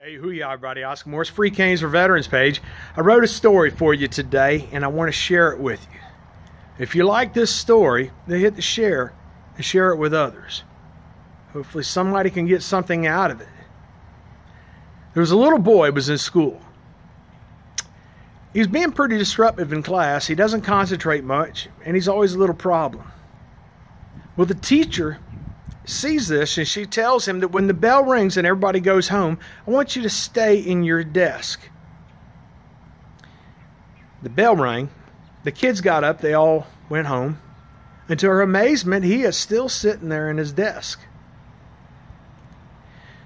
Hey, hoo-yah, everybody. Oscar Morris, Free Canes for Veterans page. I wrote a story for you today, and I want to share it with you. If you like this story, then hit the share and share it with others. Hopefully somebody can get something out of it. There was a little boy who was in school. He's being pretty disruptive in class. He doesn't concentrate much, and he's always a little problem. Well, the teacher sees this, and she tells him that when the bell rings and everybody goes home, I want you to stay in your desk. The bell rang. The kids got up. They all went home. And to her amazement, he is still sitting there in his desk.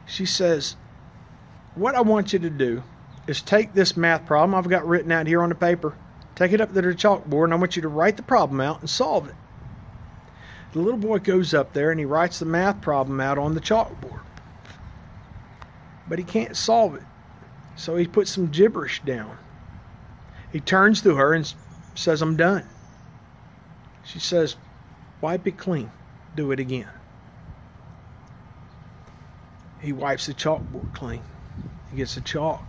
She says, what I want you to do is take this math problem I've got written out here on the paper, take it up to the chalkboard, and I want you to write the problem out and solve it. The little boy goes up there and he writes the math problem out on the chalkboard. But he can't solve it. So he puts some gibberish down. He turns to her and says, I'm done. She says, wipe it clean. Do it again. He wipes the chalkboard clean. He gets the chalk.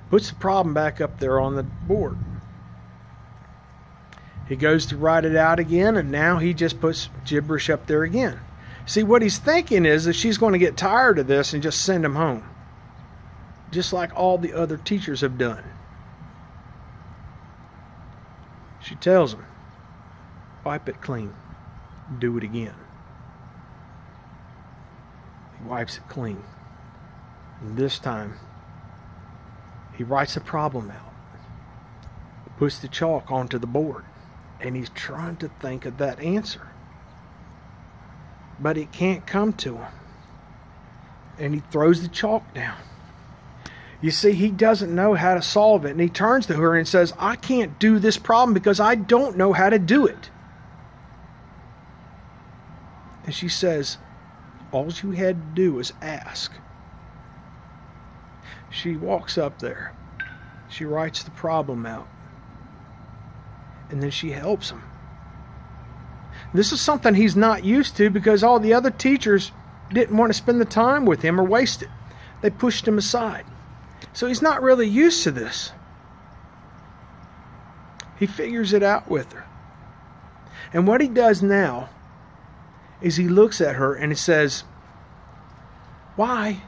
Puts the problem back up there on the board. He goes to write it out again, and now he just puts gibberish up there again. See, what he's thinking is that she's going to get tired of this and just send him home, just like all the other teachers have done. She tells him, wipe it clean, do it again. He wipes it clean. And this time, he writes the problem out, puts the chalk onto the board. And he's trying to think of that answer. But it can't come to him. And he throws the chalk down. You see, he doesn't know how to solve it. And he turns to her and says, I can't do this problem because I don't know how to do it. And she says, all you had to do was ask. She walks up there. She writes the problem out. And then she helps him. This is something he's not used to because all the other teachers didn't want to spend the time with him or waste it. They pushed him aside. So he's not really used to this. He figures it out with her. And what he does now is he looks at her and he says, why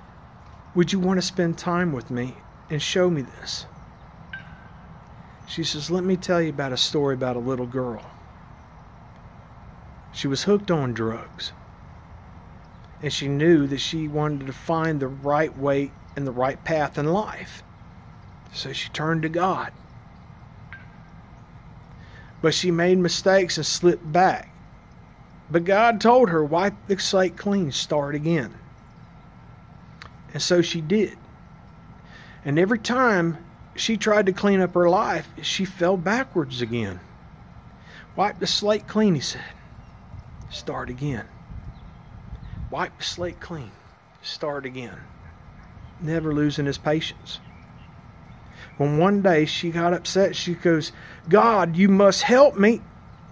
would you want to spend time with me and show me this? She says, let me tell you about a story about a little girl. She was hooked on drugs. And she knew that she wanted to find the right way and the right path in life. So she turned to God. But she made mistakes and slipped back. But God told her, wipe the slate clean, start again. And so she did. And every time she tried to clean up her life, she fell backwards again. Wipe the slate clean, he said. Start again. Wipe the slate clean. Start again. Never losing his patience. When one day she got upset, she goes, God, you must help me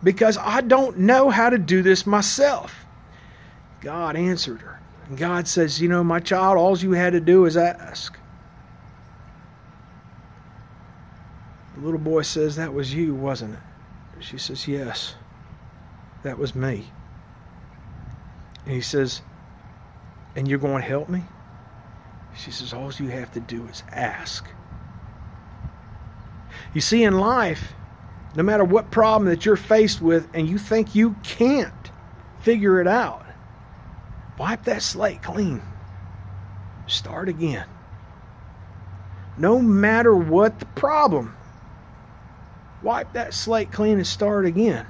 because I don't know how to do this myself. God answered her. And God says, you know, my child, all you had to do is ask. The little boy says, that was you, wasn't it? She says, yes, that was me. And he says, and you're going to help me? She says, all you have to do is ask. You see, in life, no matter what problem that you're faced with and you think you can't figure it out, wipe that slate clean. Start again. No matter what the problem, wipe that slate clean and start again.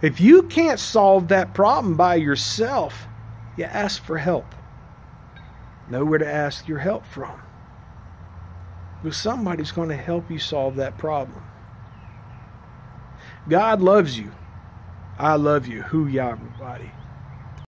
If you can't solve that problem by yourself, you ask for help. Know where to ask your help from. Because somebody's going to help you solve that problem. God loves you. I love you. Hoo-yah, everybody.